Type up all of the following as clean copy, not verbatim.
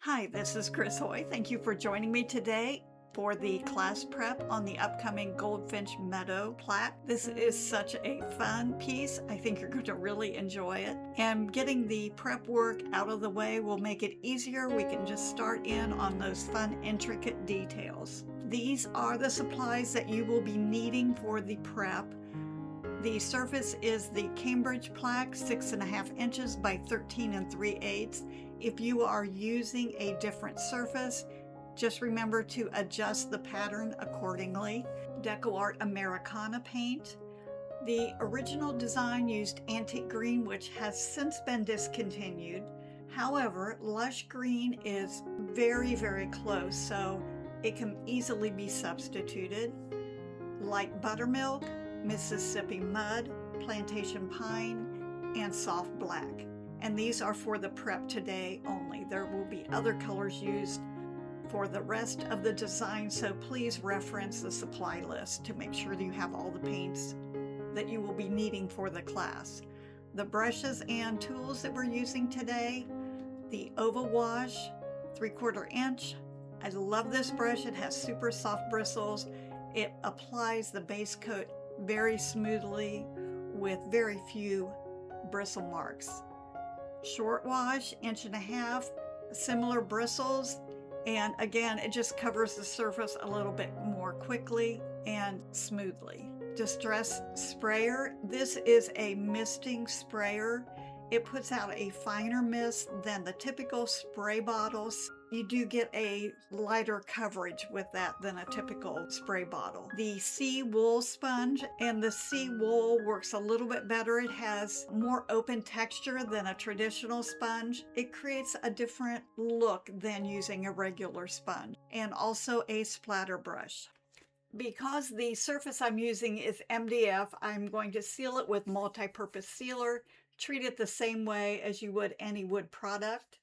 Hi, this is Chris Hoy. Thank you for joining me today for the class prep on the upcoming Goldfinch Meadow Class. This is such a fun piece. I think you're going to really enjoy it. And getting the prep work out of the way will make it easier. We can just start in on those fun, intricate details. These are the supplies that you will be needing for the prep. The surface is the Cambridge plaque, 6.5 inches by 13 3/8. If you are using a different surface, just remember to adjust the pattern accordingly. Decor Americana paint. The original design used antique green, which has since been discontinued. However, lush green is very, very close, so it can easily be substituted. Light buttermilk, Mississippi mud, plantation pine, and soft black. And these are for the prep today only. There will be other colors used for the rest of the design, so please reference the supply list to make sure that you have all the paints that you will be needing for the class. The brushes and tools that we're using today, the Oval Wash, 3/4 inch. I love this brush. It has super soft bristles. It applies the base coat very smoothly with very few bristle marks. Short wash, 1.5 inches, similar bristles, and again, it just covers the surface a little bit more quickly and smoothly. Distress sprayer. This is a misting sprayer. It puts out a finer mist than the typical spray bottles. You do get a lighter coverage with that than a typical spray bottle. The sea wool sponge, and the sea wool works a little bit better. It has more open texture than a traditional sponge. It creates a different look than using a regular sponge. And also a splatter brush. Because the surface I'm using is MDF, I'm going to seal it with multi-purpose sealer. Treat it the same way as you would any wood product.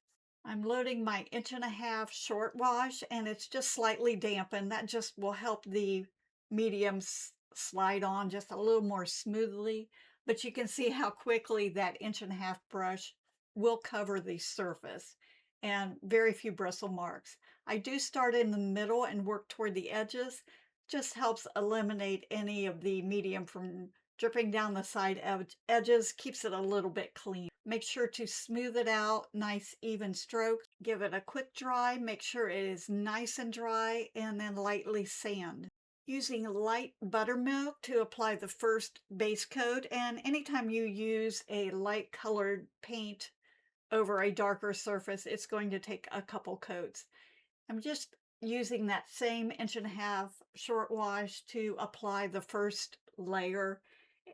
I'm loading my 1.5 inch short wash, and it's just slightly dampened. That just will help the medium slide on just a little more smoothly. But you can see how quickly that 1.5 inch brush will cover the surface, and very few bristle marks. I do start in the middle and work toward the edges. Just helps eliminate any of the medium from dripping down the side edges, keeps it a little bit clean. Make sure to smooth it out, nice even strokes. Give it a quick dry, make sure it is nice and dry, and then lightly sand. Using light buttermilk to apply the first base coat, and anytime you use a light colored paint over a darker surface, it's going to take a couple coats. I'm just using that same 1.5 inch short wash to apply the first layer,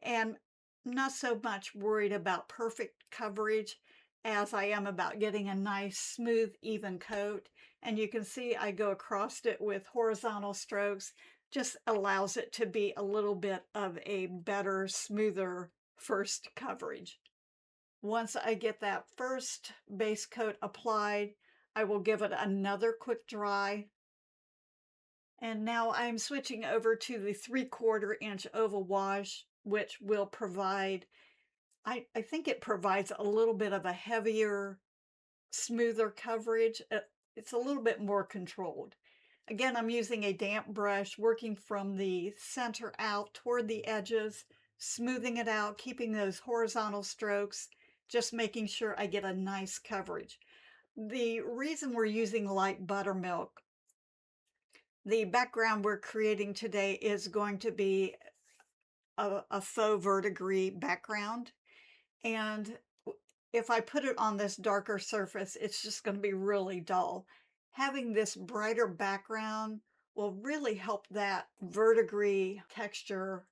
and not so much worried about perfect coverage as I am about getting a nice smooth even coat. And you can see I go across it with horizontal strokes, just allows it to be a little bit of a better, smoother first coverage. Once I get that first base coat applied, I will give it another quick dry. And now I'm switching over to the 3/4 inch oval wash, which will provide, I think it provides a little bit of a heavier, smoother coverage. It's a little bit more controlled. Again, I'm using a damp brush, working from the center out toward the edges, smoothing it out, keeping those horizontal strokes, just making sure I get a nice coverage. The reason we're using light buttermilk, the background we're creating today is going to be a faux verdigris background. And if I put it on this darker surface, it's just going to be really dull. Having this brighter background will really help that verdigris texture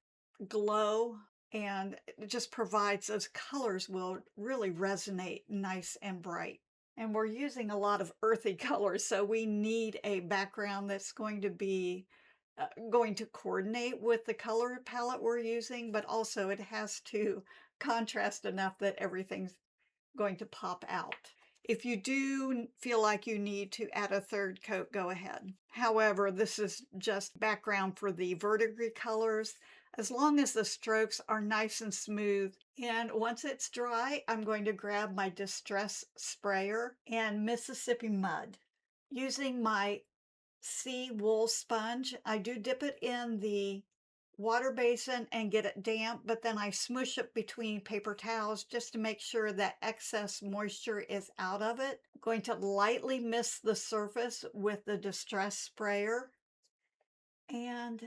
glow, and it just provides those colors will really resonate nice and bright. And we're using a lot of earthy colors, so we need a background that's going to be going to coordinate with the color palette we're using, but also it has to contrast enough that everything's going to pop out. If you do feel like you need to add a third coat, go ahead. However, this is just background for the verdigris colors. As long as the strokes are nice and smooth, And once it's dry, I'm going to grab my Distress Sprayer and Mississippi Mud. Using my sea wool sponge, I do dip it in the water basin and get it damp, but then I smush it between paper towels just to make sure that excess moisture is out of it. I'm going to lightly mist the surface with the Distress Sprayer and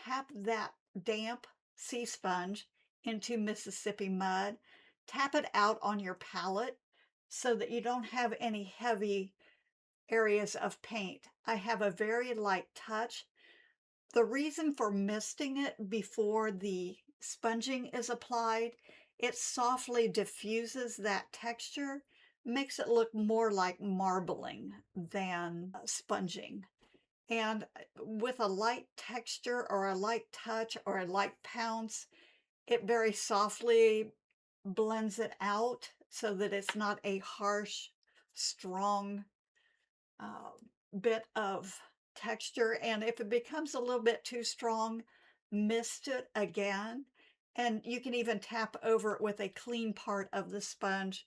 tap that damp sea sponge into Mississippi Mud. Tap it out on your palette so that you don't have any heavy areas of paint. I have a very light touch. The reason for misting it before the sponging is applied, it softly diffuses that texture, makes it look more like marbling than sponging. And with a light texture or a light touch or a light pounce, it very softly blends it out so that it's not a harsh, strong uh, bit of texture. And if it becomes a little bit too strong, mist it again. And you can even tap over it with a clean part of the sponge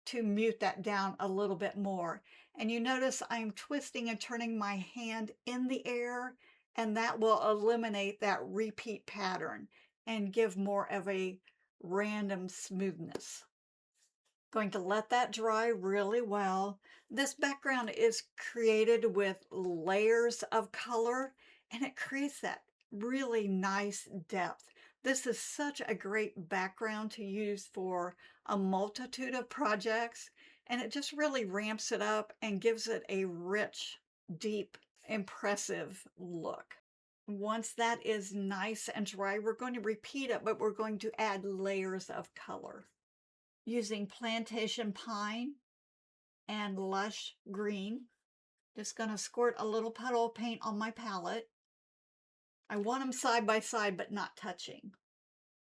to mute that down a little bit more. And you notice I'm twisting and turning my hand in the air, and that will eliminate that repeat pattern and give more of a random smoothness. Going to let that dry really well. This background is created with layers of color, and it creates that really nice depth. This is such a great background to use for a multitude of projects, and it just really ramps it up and gives it a rich, deep, impressive look. Once that is nice and dry, we're going to repeat it, but we're going to add layers of color using plantation pine and lush green. Just gonna squirt a little puddle of paint on my palette. I want them side by side, but not touching.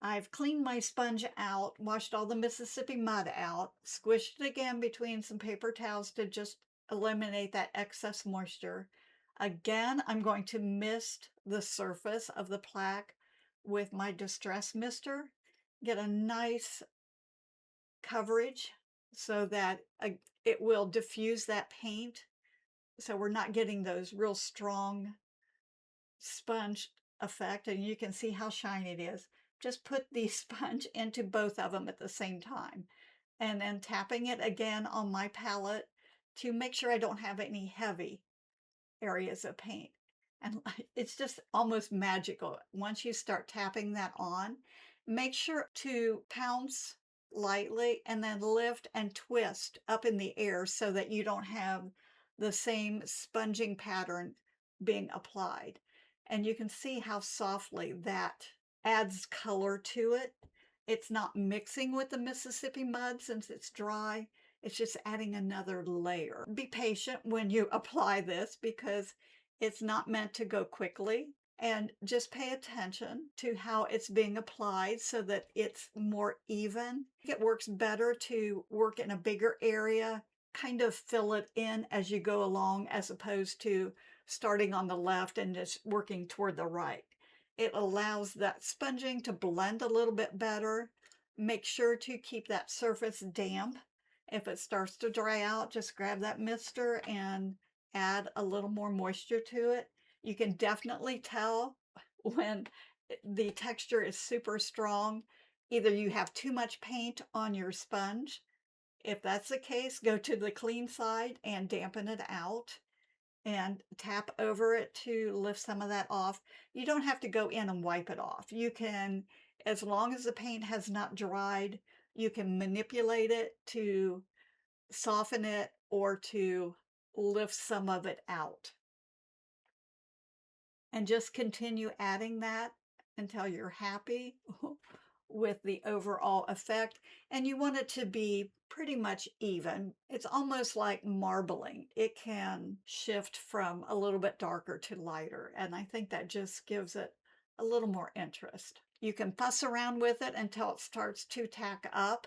I've cleaned my sponge out, washed all the Mississippi mud out, squished it again between some paper towels to just eliminate that excess moisture. Again, I'm going to mist the surface of the plaque with my Distress Mister. Get a nice coverage so that it will diffuse that paint. So we're not getting those real strong sponge effect. And you can see how shiny it is. Just put the sponge into both of them at the same time. And then tapping it again on my palette to make sure I don't have any heavy areas of paint. And it's just almost magical. Once you start tapping that on, make sure to pounce lightly and then lift and twist up in the air so that you don't have the same sponging pattern being applied. And you can see how softly that adds color to it. It's not mixing with the Mississippi mud since it's dry. It's just adding another layer. Be patient when you apply this because it's not meant to go quickly. And just pay attention to how it's being applied so that it's more even. It works better to work in a bigger area, kind of fill it in as you go along, as opposed to starting on the left and just working toward the right. It allows that sponging to blend a little bit better. Make sure to keep that surface damp. If it starts to dry out, just grab that mister and add a little more moisture to it. You can definitely tell when the texture is super strong. Either you have too much paint on your sponge. If that's the case, go to the clean side and dampen it out and tap over it to lift some of that off. You don't have to go in and wipe it off. You can, as long as the paint has not dried, you can manipulate it to soften it or to lift some of it out. And just continue adding that until you're happy with the overall effect. And you want it to be pretty much even. It's almost like marbling. It can shift from a little bit darker to lighter. And I think that just gives it a little more interest. You can fuss around with it until it starts to tack up.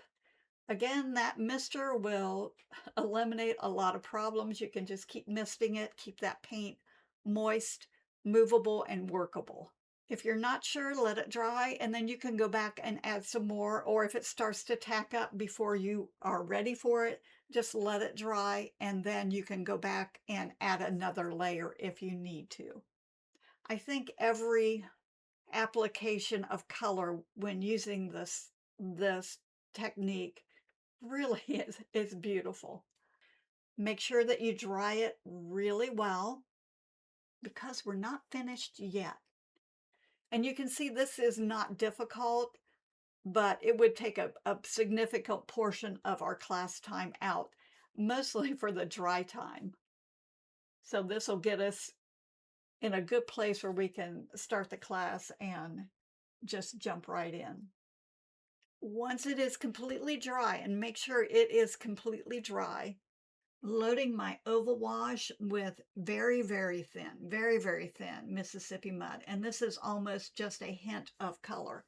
Again, that mister will eliminate a lot of problems. You can just keep misting it, keep that paint moist, movable, and workable. If you're not sure, let it dry, and then you can go back and add some more, or if it starts to tack up before you are ready for it, just let it dry, and then you can go back and add another layer if you need to. I think every application of color when using this technique really is beautiful. Make sure that you dry it really well because we're not finished yet. And you can see this is not difficult, but it would take a significant portion of our class time out, mostly for the dry time. So this will get us in a good place where we can start the class and just jump right in. Once it is completely dry, and make sure it is completely dry, loading my oval wash with very thin Mississippi mud. And this is almost just a hint of color.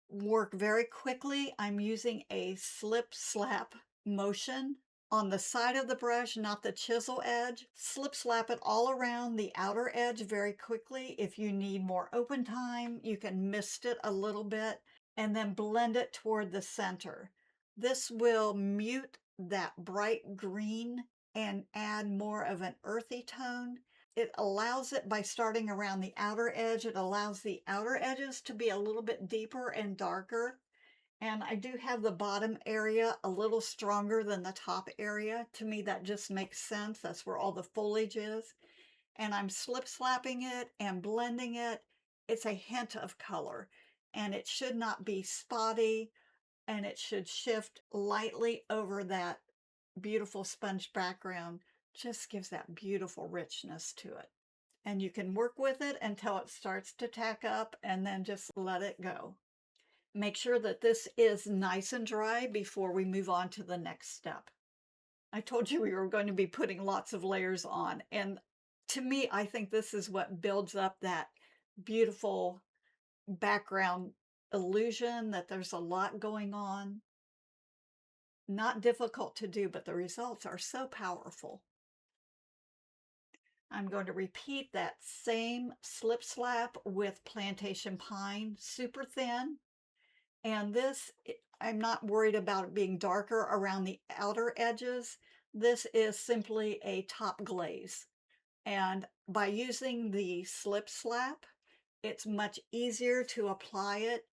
Work very quickly. I'm using a slip slap motion on the side of the brush, not the chisel edge. Slip slap it all around the outer edge very quickly. If you need more open time, you can mist it a little bit and then blend it toward the center. This will mute that bright green and add more of an earthy tone. It allows it, by starting around the outer edge, it allows the outer edges to be a little bit deeper and darker. And I do have the bottom area a little stronger than the top area. To me, that just makes sense. That's where all the foliage is. And I'm slip slapping it and blending it. It's a hint of color, and it should not be spotty, and it should shift lightly over that beautiful sponge background. Just gives that beautiful richness to it. And you can work with it until it starts to tack up and then just let it go. Make sure that this is nice and dry before we move on to the next step. I told you we were going to be putting lots of layers on, and to me, I think this is what builds up that beautiful background illusion that there's a lot going on. Not difficult to do, but the results are so powerful. I'm going to repeat that same slip slap with plantation pine, super thin. And this, I'm not worried about it being darker around the outer edges. This is simply a top glaze. And by using the slip slap, it's much easier to apply it,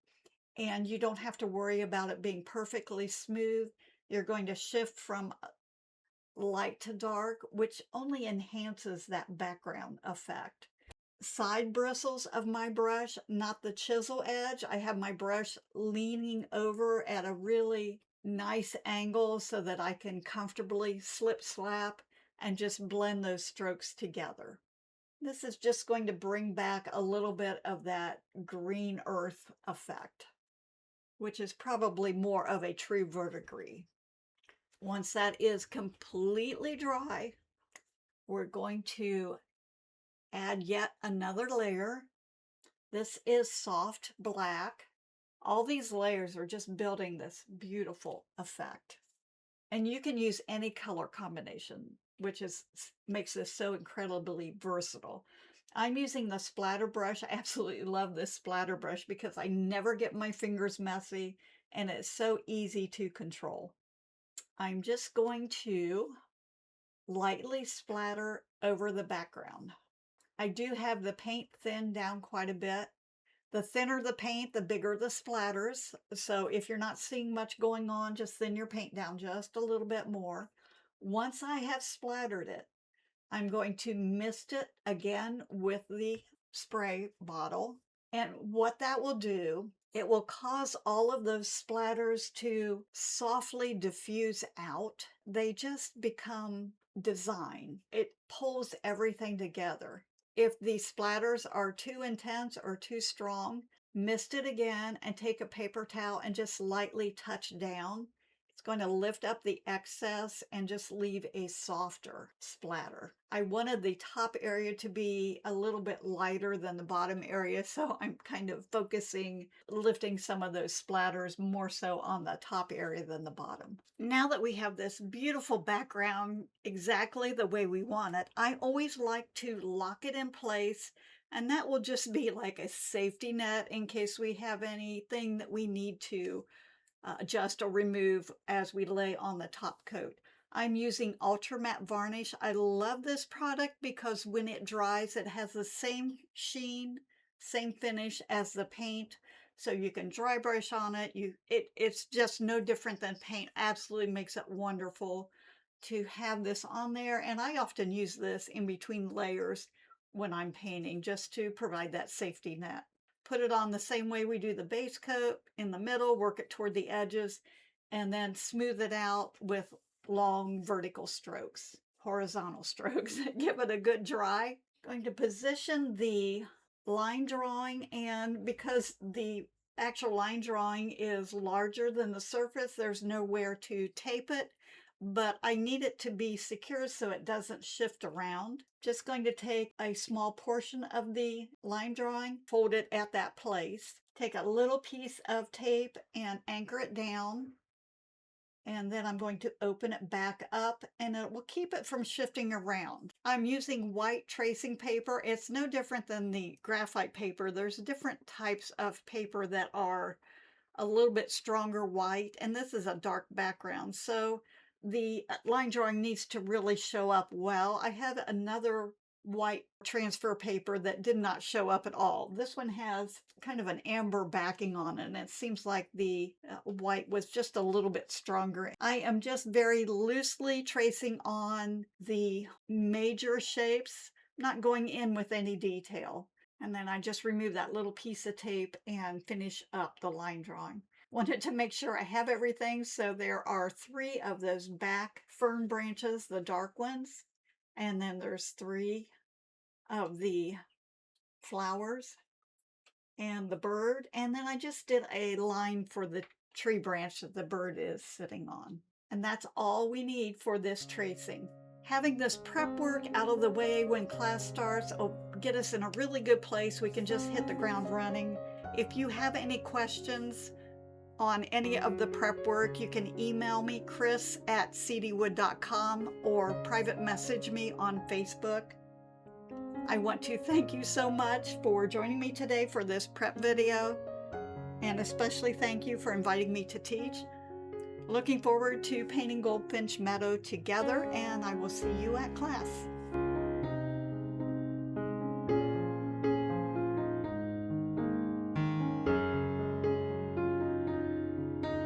and you don't have to worry about it being perfectly smooth. You're going to shift from light to dark, which only enhances that background effect. Side bristles of my brush, not the chisel edge. I have my brush leaning over at a really nice angle so that I can comfortably slip slap and just blend those strokes together. This is just going to bring back a little bit of that green earth effect, which is probably more of a true verdigris. Once that is completely dry, we're going to add yet another layer. This is soft black. All these layers are just building this beautiful effect. And you can use any color combination, which makes this so incredibly versatile. I'm using the splatter brush. I absolutely love this splatter brush because I never get my fingers messy and it's so easy to control. I'm just going to lightly splatter over the background. I do have the paint thinned down quite a bit. The thinner the paint, the bigger the splatters. So if you're not seeing much going on, just thin your paint down just a little bit more. Once I have splattered it, I'm going to mist it again with the spray bottle. And what that will do, it will cause all of those splatters to softly diffuse out. They just become design. It pulls everything together. If the splatters are too intense or too strong, mist it again and take a paper towel and just lightly touch down. It's going to lift up the excess and just leave a softer splatter. I wanted the top area to be a little bit lighter than the bottom area, so I'm kind of lifting some of those splatters more so on the top area than the bottom. Now that we have this beautiful background exactly the way we want it, I always like to lock it in place And that will just be like a safety net in case we have anything that we need to adjust or remove as we lay on the top coat. I'm using Ultra Matte Varnish. I love this product because when it dries, it has the same sheen, same finish as the paint. So you can dry brush on it. It's just no different than paint. Absolutely makes it wonderful to have this on there. And I often use this in between layers when I'm painting just to provide that safety net. Put it on the same way we do the base coat in the middle, work it toward the edges, and then smooth it out with long vertical strokes, horizontal strokes. Give it a good dry. Going to position the line drawing, and because the actual line drawing is larger than the surface, there's nowhere to tape it, but I need it to be secure so it doesn't shift around. Just going to take a small portion of the line drawing, fold it at that place, take a little piece of tape and anchor it down, and then I'm going to open it back up and it will keep it from shifting around. I'm using white tracing paper. It's no different than the graphite paper. There's different types of paper that are a little bit stronger white, and this is a dark background. So the line drawing needs to really show up well. I have another white transfer paper that did not show up at all. This one has kind of an amber backing on it, and it seems like the white was just a little bit stronger. I am just very loosely tracing on the major shapes, not going in with any detail. And then I just remove that little piece of tape and finish up the line drawing. Wanted to make sure I have everything, so there are 3 of those back fern branches, the dark ones, and then there's 3 of the flowers and the bird, and then I just did a line for the tree branch that the bird is sitting on. And that's all we need for this tracing. Having this prep work out of the way when class starts will get us in a really good place. We can just hit the ground running. If you have any questions on any of the prep work, you can email me, chris@cdwood.com, or private message me on Facebook. I want to thank you so much for joining me today for this prep video, and especially thank you for inviting me to teach. Looking forward to painting Goldfinch Meadow together, and I will see you at class.